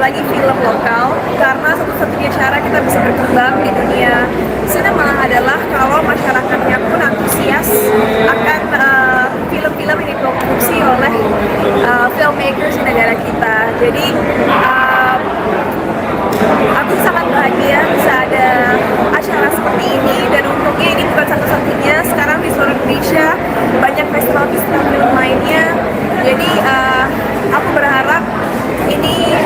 lagi film lokal, karena satu-satunya cara kita bisa berkembang di dunia cinema adalah kalau masyarakatnya pun antusias akan film-film yang diproduksi oleh filmmakers di negara kita. Jadi aku sangat bahagia bisa ada acara seperti ini, dan untungnya ini bukan satu-satunya. Sekarang di seluruh Indonesia banyak festival film lainnya. Jadi aku berharap ini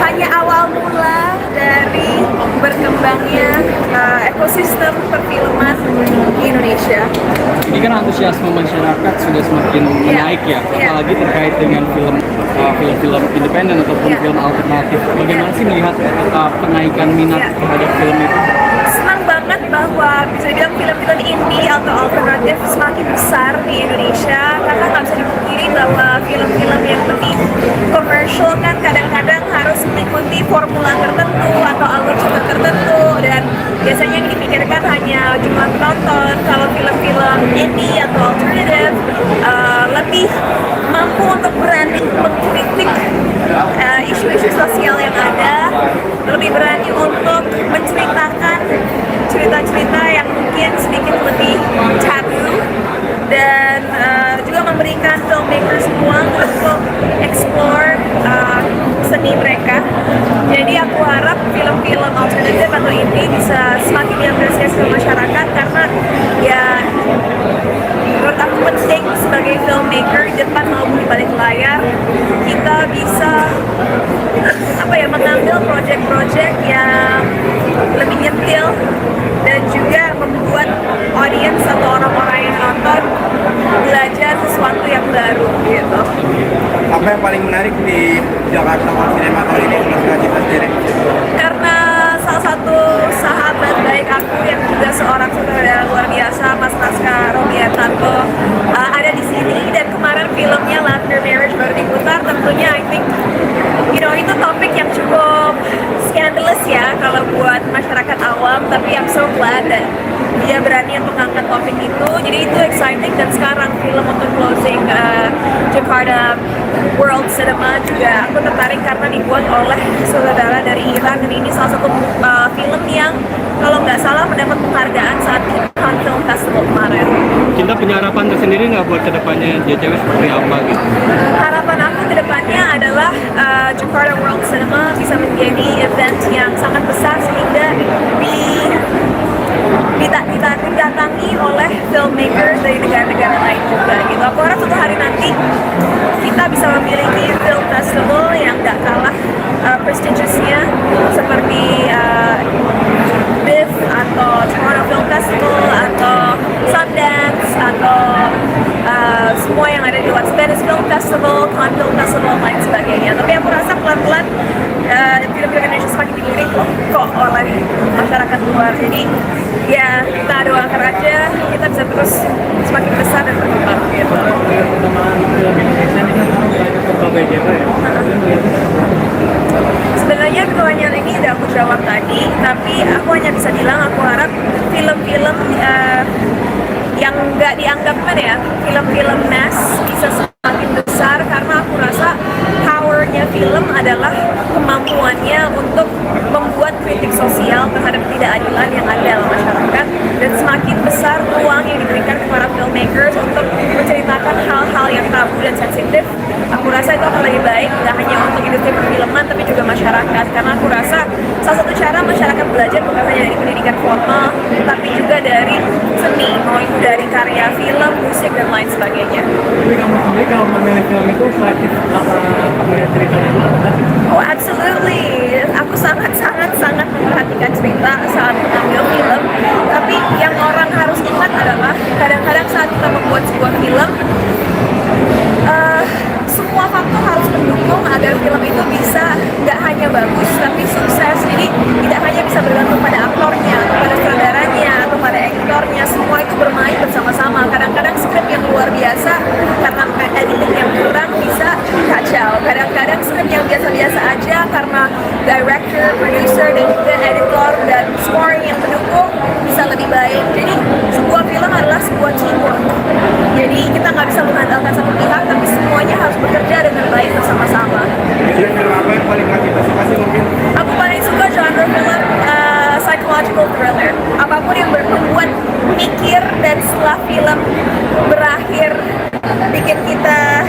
hanya awal mula dari berkembangnya ekosistem perfilman di Indonesia. Ini kan antusiasme masyarakat sudah semakin menaik ya, apalagi terkait dengan film-film independen ataupun film alternatif. Bagaimana sih melihat kenaikan minat terhadap film itu? Senang banget bahwa bisa dibilang film-film indie atau alternatif semakin besar di Indonesia, karena nggak bisa dipungkiri bahwa film-film yang lebih komersial kan kadang-kadang harus mengikuti formula tertentu atau alur cerita tertentu, dan biasanya yang dipikirkan hanya jumlah penonton. Kalau film-film indie atau alternatif lebih mampu untuk berani mengkritik isu-isu sosial yang ada, lebih berani untuk menceritakan cerita-cerita yang mungkin sedikit lebih tabu, dan juga memberikan filmmakers ruang untuk explore seni mereka. Jadi aku harap film-film alternatif atau indie bisa semakin diapresiasi oleh masyarakat, karena ya menurut aku penting sebagai filmmaker di depan maupun di balik layar kita bisa mengambil project-project yang lebih nyetil dan juga membuat audiens atau orang-orang yang nonton belajar sesuatu yang baru gitu. Apa yang paling menarik di Jakarta World Cinema tahun ini menurut kita sendiri? Karena salah satu sahabat baik aku yang juga seorang sutradara luar biasa, Mas Naska Robianto, ada di sini, dan kemarin filmnya Lavender Marriage baru diputar. Tentunya I think itu topik yang cukup scandalous ya kalau buat masyarakat awam, tapi I'm so glad that dia berani untuk mengangkat topik itu. Jadi itu exciting, dan sekarang film untuk closing Jakarta World Cinema juga aku tertarik karena dibuat oleh saudara dari Iran, dan ini salah satu film yang kalau nggak salah mendapat penghargaan saat Cannes Film Festival kemarin. Kita punya harapan tersendiri nggak buat kedepannya JCW seperti apa gitu? Harapan aku kedepannya adalah Jakarta World Cinema bisa menjadi event yang sangat besar sehingga didatangi oleh filmmakers dari negara-negara lain juga gitu. Aku harap suatu hari nanti kita bisa memiliki film festival yang gak kalah prestigiousnya seperti BIFF atau Toronto Film Festival atau Sundance atau semua yang ada di luar, Venice Film Festival, Cannes Film Festival, dan lain sebagainya. Tapi aku rasa pelan-pelan film-film Indonesia semakin dilirik kok oleh masyarakat luar. Jadi ya kita doakan aja kita bisa terus semakin besar dan berkembang gitu. Sebenarnya pertanyaan ini udah aku jawab tadi, tapi aku hanya bisa bilang aku harap film-film yang nggak dianggap film-film mass bisa semakin besar, karena aku rasa powernya film adalah kemampuannya untuk membuat kritik sosial terhadap ketidakadilan yang ada dalam masyarakat, dan semakin besar ruang yang diberikan kepada filmmakers untuk menceritakan hal-hal yang tabu dan sensitif. Aku rasa itu akan lebih baik, tidak hanya untuk industri perfilman tapi juga masyarakat, karena aku rasa salah satu cara masyarakat belajar bukan hanya dari pendidikan formal tapi juga dari seni, mau itu dari karya film, musik, dan lain sebagainya. Tapi kamu sendiri kalau memilih film itu kreatif apa ceritanya? Oh, absolutely. Aku sangat memperhatikan cerita saat mengambil film. Tapi yang orang harus ingat adalah kadang-kadang saat kita membuat sebuah film, semua faktor harus mendukung agar film itu bisa nggak hanya bagus tapi sukses. Jadi tidak hanya bisa bergantung pada aktornya atau pada sutradaranya atau pada aktornya, semua itu bermain bersama-sama. Kadang-kadang skrip yang luar biasa karena editing yang kurang bisa kacau. Kadang-kadang skrip yang biasa-biasa aja karena director, producer, dan juga editor dan scoring yang mendukung bisa lebih baik. Jadi sebuah film adalah sebuah teamwork. Jadi kita nggak bisa mengandalkan satu pihak, tapi semuanya harus bekerja dengan baik bersama-sama. Biasanya film apa yang paling kita suka sih mungkin? Aku paling suka genre film psychological thriller. Apapun yang membuat mikir dan setelah film berakhir bikin kita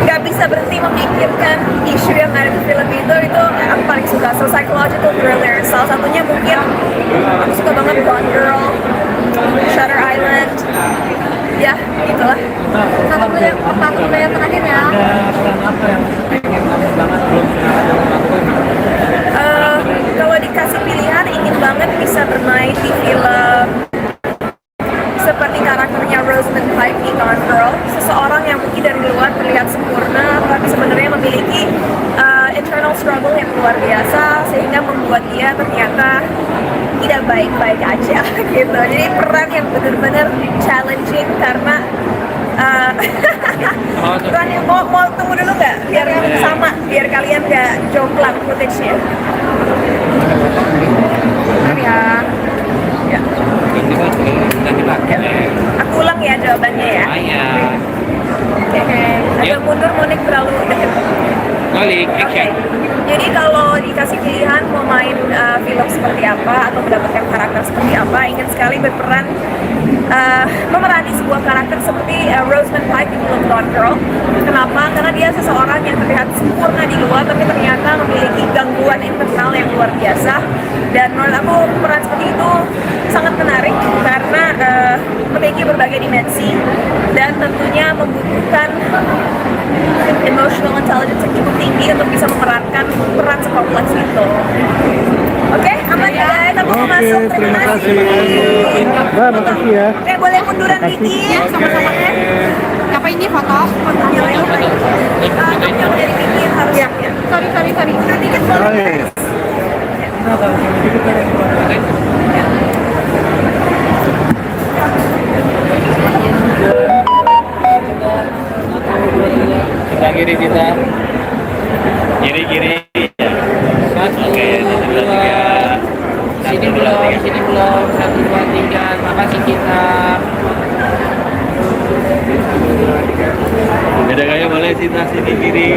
nggak bisa berhenti memikirkan isu yang ada di film itu aku paling suka. So psychological thriller. Salah satunya mungkin aku suka banget Gone Girl, Shutter Island. Ya, itulah. Satu film yang terakhir ya. Kalau dikasih pilihan, ingin banget bisa bermain di film seperti karakternya Rosamund Pike di Gone Girl, seseorang yang mungkin dari luar terlihat sempurna, tapi sebenarnya memiliki internal struggle yang luar biasa, sehingga membuat dia ternyata tidak baik-baik aja gitu. Jadi peran yang benar-benar challenging karena peran yang mau tunggu dulu nggak? Biar sama, biar kalian nggak jomplang footage-nya. Ya. Ya. Aku ulang ya jawabannya ya. Oke. Agak mundur, Monik terlalu dekat. Balik, action. Jadi kalau dikasih pilihan mau main film seperti apa atau mendapatkan karakter seperti apa, ingin sekali berperan memerani sebuah karakter seperti Rosamund Pike di film Gone Girl. Kenapa? Karena dia seseorang yang terlihat sempurna di luar, tapi ternyata memiliki gangguan internal yang luar biasa. Dan menurut aku peran seperti itu sangat menarik karena memiliki berbagai dimensi dan tentunya membutuhkan emotional intelligence yang cukup tinggi untuk bisa memerankan peran sekompleks itu. Oke, aman ya guys, aku mau masuk. Terima kasih. Mbak, makasih ya. Oke, boleh munduran dikit sama-sama ya. Apa ini foto? Fotonya lagi. Yang dari pinggir harus ya. Sorry. Mundur dikit boleh. Kita kiri kita. Kiri. Oke, sini belum. 1, 2, 3. Makasih kita. Beda gaya boleh sini kiri.